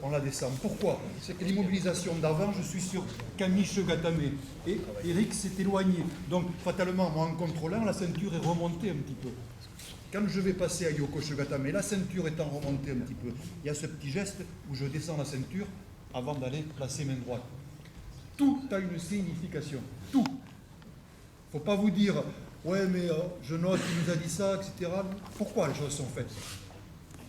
On la descend. Pourquoi? C'est que l'immobilisation d'avant, je suis sur Kamish Gatame. Et Eric s'est éloigné. Donc, fatalement, moi, en contrôlant, la ceinture est remontée un petit peu. Quand je vais passer à Yoko Shogatame, la ceinture étant remontée un petit peu, il y a ce petit geste où je descends la ceinture avant d'aller placer main droite. Tout a une signification. Tout. Il ne faut pas vous dire, ouais, mais je note, il nous a dit ça, etc. Pourquoi les choses sont faites?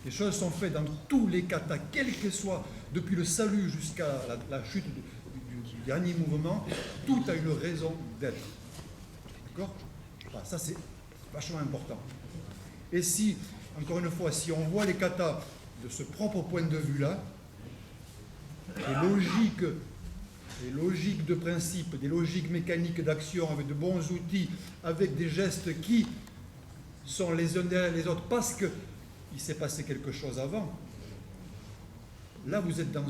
Les choses sont faites dans tous les katas, quel que soit, depuis le salut jusqu'à la chute du dernier mouvement, tout a une raison d'être. D'accord? Voilà, ça c'est vachement important. Et si, encore une fois, si on voit les katas de ce propre point de vue-là, des logiques de principe, des logiques mécaniques d'action, avec de bons outils, avec des gestes qui sont les uns derrière les autres, parce qu'il s'est passé quelque chose avant, là vous êtes dans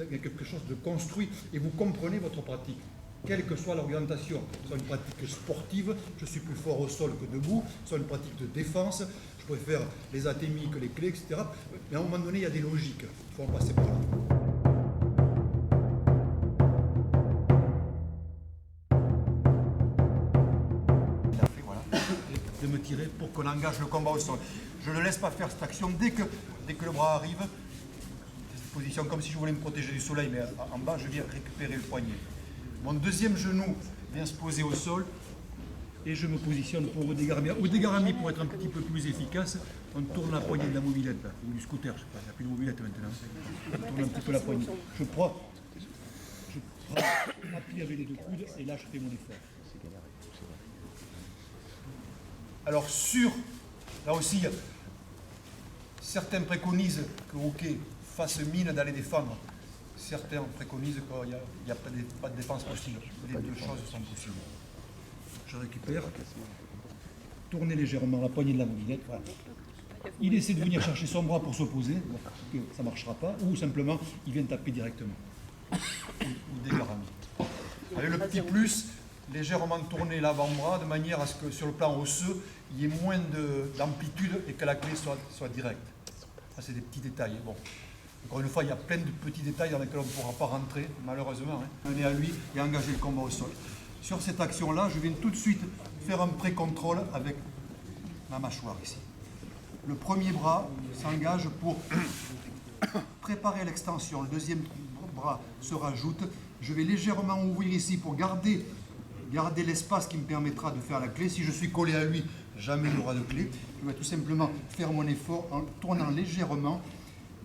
quelque chose de construit et vous comprenez votre pratique. Quelle que soit l'orientation, soit une pratique sportive, je suis plus fort au sol que debout, soit une pratique de défense, je préfère les atémies que les clés, etc. Mais à un moment donné, il y a des logiques, il faut en passer par là. De me tirer pour qu'on engage le combat au sol. Je ne laisse pas faire cette action dès que le bras arrive, cette position comme si je voulais me protéger du soleil, mais en bas je viens récupérer le poignet. Mon deuxième genou vient se poser au sol et je me positionne pour Udegarami. Udegarami, pour être un petit peu plus efficace, on tourne la poignée de la mobilette, là, ou du scooter, je sais pas, il n'y a plus de mobilette maintenant. On tourne un petit peu la poignée. Je prends appui avec les deux coudes et là je fais mon effort. Alors là aussi, certains préconisent que Hockey fasse mine d'aller défendre. Certains préconisent qu'il n'y a pas de défense possible. Les deux choses sont possibles. Je récupère, tournez légèrement la poignée de la mobilette. Voilà. Il essaie de venir chercher son bras pour s'opposer, ça ne marchera pas, ou simplement il vient taper directement. Ou Udegarami. Avec le petit plus, légèrement tourner l'avant-bras de manière à ce que sur le plan osseux, il y ait moins d'amplitude et que la clé soit directe. Ça, c'est des petits détails. Bon. Encore une fois, il y a plein de petits détails dans lesquels on ne pourra pas rentrer, malheureusement. On est à lui et engager le combat au sol. Sur cette action-là, je viens tout de suite faire un pré-contrôle avec ma mâchoire ici. Le premier bras s'engage pour préparer l'extension. Le deuxième bras se rajoute. Je vais légèrement ouvrir ici pour garder l'espace qui me permettra de faire la clé. Si je suis collé à lui, jamais il n'y aura de clé. Je vais tout simplement faire mon effort en tournant légèrement.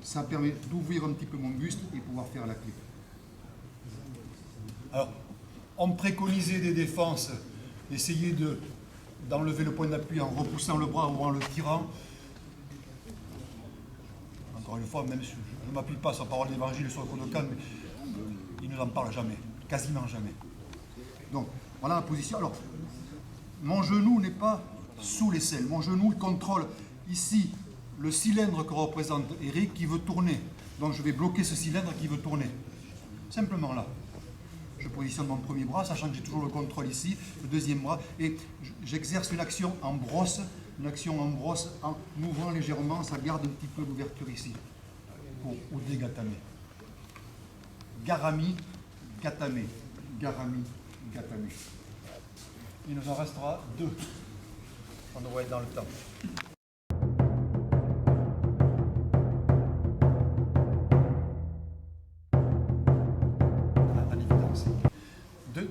Ça permet d'ouvrir un petit peu mon buste et pouvoir faire la clé. Alors, on préconisait des défenses, essayer d'enlever le point d'appui en repoussant le bras ou en le tirant. Encore une fois, même si je ne m'appuie pas sur la parole d'évangile sur le Kodokan, mais il ne nous en parle jamais, quasiment jamais. Donc, voilà la position. Alors, mon genou n'est pas sous l'aisselle. Mon genou contrôle ici le cylindre que représente Eric qui veut tourner. Donc, je vais bloquer ce cylindre qui veut tourner. Simplement là. Je positionne mon premier bras, sachant que j'ai toujours le contrôle ici, le deuxième bras, et j'exerce une action en brosse, en ouvrant légèrement, ça garde un petit peu l'ouverture ici, pour Udegatame. Garami, Gatame. Garami, Gatame. Il nous en restera deux. On devrait être dans le temps.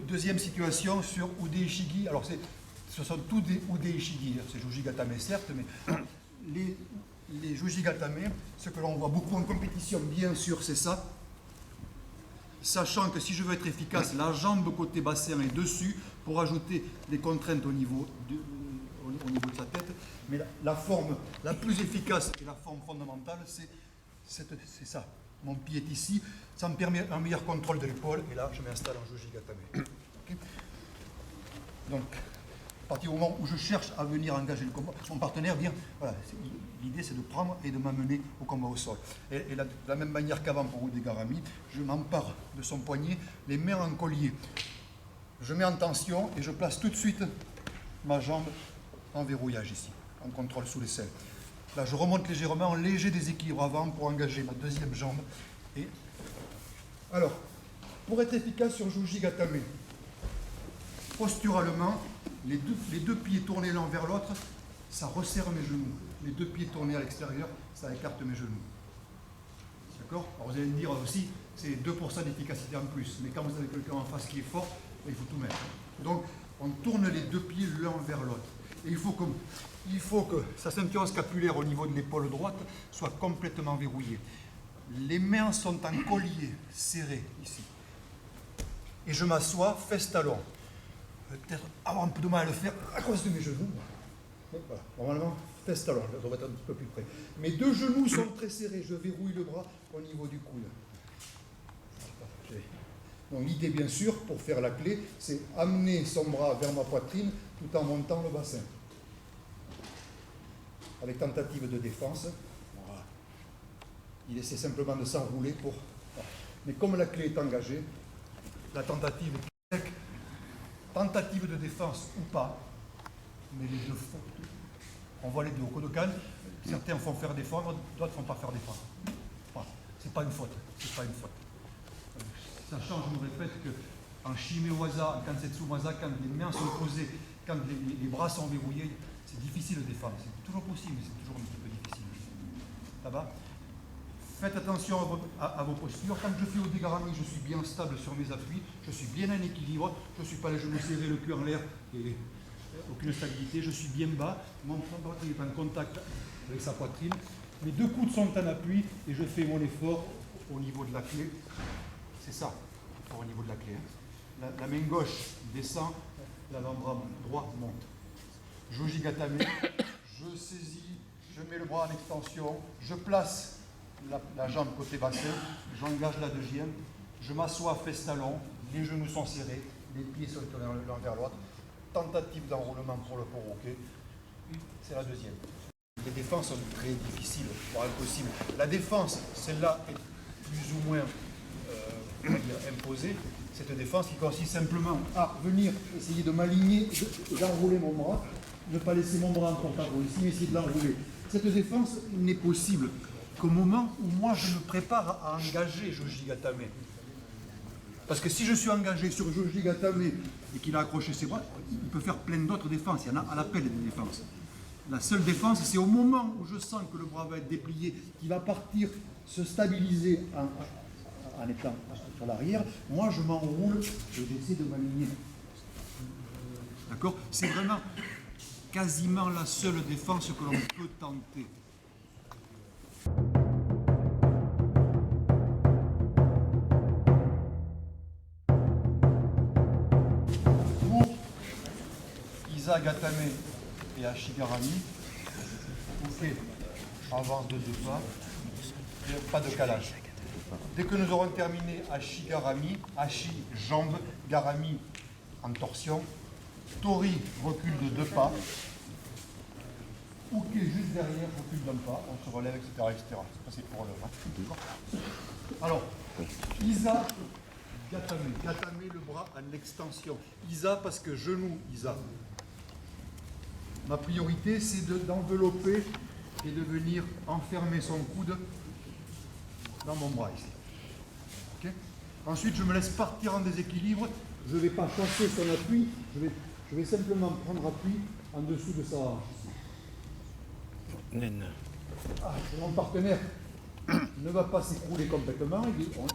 Deuxième situation sur Ude Ishigi. Alors ce sont tous des Ude Ishigi. C'est Juji Gatame certes, mais les Juji Gatame, ce que l'on voit beaucoup en compétition, bien sûr, c'est ça. Sachant que si je veux être efficace, la jambe côté bassin est dessus pour ajouter des contraintes au niveau de sa tête. Mais la forme la plus efficace et la forme fondamentale, c'est ça. Mon pied est ici, ça me permet un meilleur contrôle de l'épaule, et là je m'installe en Juji Gatame. Okay. Donc, à partir du moment où je cherche à venir engager le combat, mon partenaire vient, voilà, l'idée c'est de prendre et de m'amener au combat au sol. Et de la même manière qu'avant pour Udegarami, je m'empare de son poignet, les mains en collier. Je mets en tension et je place tout de suite ma jambe en verrouillage ici, en contrôle sous l'aisselle. Là, je remonte légèrement, en léger déséquilibre avant pour engager ma deuxième jambe Et alors, pour être efficace sur Juji Gatame, posturalement, les deux pieds tournés l'un vers l'autre, ça resserre mes genoux. Les deux pieds tournés à l'extérieur, ça écarte mes genoux. D'accord? Alors vous allez me dire aussi, c'est 2% d'efficacité en plus. Mais quand vous avez quelqu'un en face qui est fort, il faut tout mettre. Donc, on tourne les deux pieds l'un vers l'autre. Et il faut que sa ceinture scapulaire au niveau de l'épaule droite soit complètement verrouillée. Les mains sont en collier, serrées ici. Et je m'assois, fesse-talon. Je vais peut-être avoir un peu de mal à le faire à cause de mes genoux. Voilà. Normalement, fesse-talon, je devrais être un petit peu plus près. Mes deux genoux sont très serrés, je verrouille le bras au niveau du coude. Donc l'idée, bien sûr, pour faire la clé, c'est amener son bras vers ma poitrine tout en montant le bassin. Avec tentative de défense. Voilà. Il essaie simplement de s'enrouler pour... Mais comme la clé est engagée, la tentative est sec. Tentative de défense ou pas, mais les deux font. On voit les deux au Kodokan. Certains font faire défendre, d'autres ne font pas faire défendre. Voilà. C'est pas une faute. C'est pas une faute. Sachant, je me répète, qu'en Shime-waza, en Kansetsu-waza, quand les mains sont posées, quand les bras sont verrouillés, c'est difficile de défendre. C'est toujours possible, mais c'est toujours un petit peu difficile. Ça va? Faites attention à vos postures. Quand je fais au dégarami, je suis bien stable sur mes appuis, je suis bien en équilibre, je ne suis pas les genoux serrés, le cul en l'air, et aucune stabilité, je suis bien bas, mon poitrine est en contact avec sa poitrine, mes deux coudes sont en appui et je fais mon effort au niveau de la clé. C'est ça, au niveau de la clé. La main gauche descend, l'avant-bras droit monte. Juji Gatame, je saisis, je mets le bras en extension, je place la jambe côté bassin, j'engage la deuxième, je m'assois fesse-talon, les genoux sont serrés, les pieds sont tournés l'un vers l'autre. Tentative d'enroulement pour le poroquet, c'est la deuxième. Les défenses sont très difficiles, voire impossibles. La défense, celle-là, est plus ou moins imposée. Cette défense qui consiste simplement à venir essayer de m'aligner, d'enrouler mon bras, ne pas laisser mon bras en porte-à-faux ici, mais essayer de l'enrouler. Cette défense n'est possible qu'au moment où moi je me prépare à engager Juji Gatame. Parce que si je suis engagé sur Juji Gatame et qu'il a accroché ses bras, il peut faire plein d'autres défenses. Il y en a à l'appel des défenses. La seule défense, c'est au moment où je sens que le bras va être déplié, qu'il va partir se stabiliser en étant sur l'arrière, moi je m'enroule et j'essaie de m'aligner. D'accord? C'est vraiment quasiment la seule défense que l'on peut tenter. Pour Isa Gatame et Ashigarami, vous faites avance de 2 pas, pas de calage. Dès que nous aurons terminé Ashigarami, Ashi, jambe, Garami en torsion, Tori recule de 2 pas, Uke juste derrière recule d'un pas, on se relève, etc. etc. Ça c'est pour le... Alors, Isa Gatame, Gatame le bras en extension. Isa parce que genou, Isa. Ma priorité c'est d'envelopper et de venir enfermer son coude dans mon bras ici. Okay. Ensuite, je me laisse partir en déséquilibre. Je ne vais pas chasser son appui. Je vais simplement prendre appui en dessous de sa hanche. Mon partenaire ne va pas s'écrouler complètement.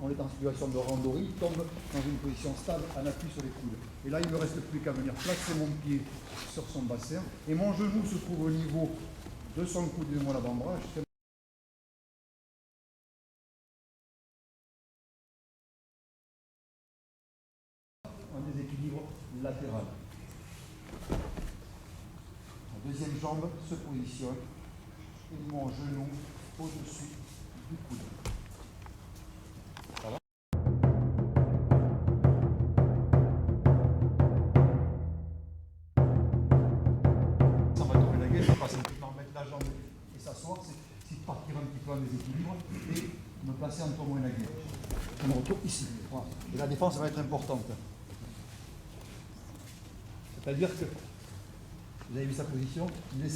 On est en situation de randori. Il tombe dans une position stable en appui sur les coudes. Et là, il ne me reste plus qu'à venir placer mon pied sur son bassin. Et mon genou se trouve au niveau de son coude et de mon avant-bras. Un déséquilibre latéral. La deuxième jambe se positionne et mon genou au-dessus du coude. Ça va? Ça va tomber la gueule, je ne vais pas simplement mettre la jambe et s'asseoir, c'est de partir un petit peu en déséquilibre et me placer entre moi et la gueule. Je me retrouve ici. Voilà. Et la défense va être importante. C'est-à-dire que, vous avez vu sa position, il ne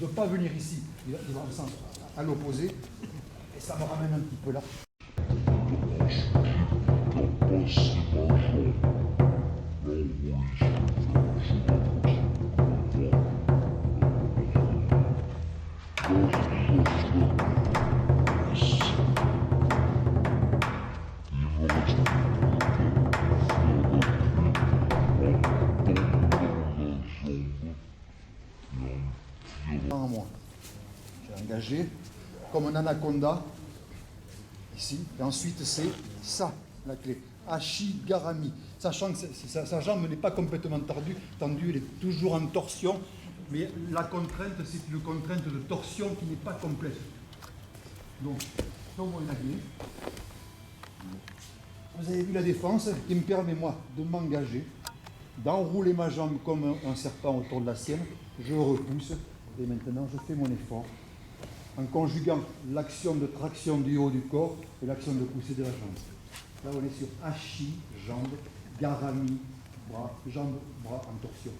veut pas venir ici, il va au centre, à l'opposé, et ça me ramène un petit peu là. En moi. J'ai engagé comme un anaconda ici, et ensuite c'est ça la clé. Ashigarami, sachant que sa jambe n'est pas complètement tendue, elle est toujours en torsion, mais la contrainte, c'est une contrainte de torsion qui n'est pas complète. Donc, vous avez vu la défense qui me permet, moi, de m'engager, d'enrouler ma jambe comme un serpent autour de la sienne, je repousse, et maintenant je fais mon effort, en conjuguant l'action de traction du haut du corps et l'action de poussée de la jambe. Là, on est sur Ashi, jambe, Garami, bras, jambe, bras en torsion.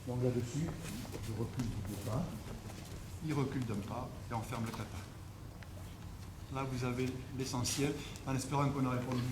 Donc là-dessus, je recule de pas, il recule d'un pas, et on ferme le kata. Là, vous avez l'essentiel, en espérant qu'on a répondu.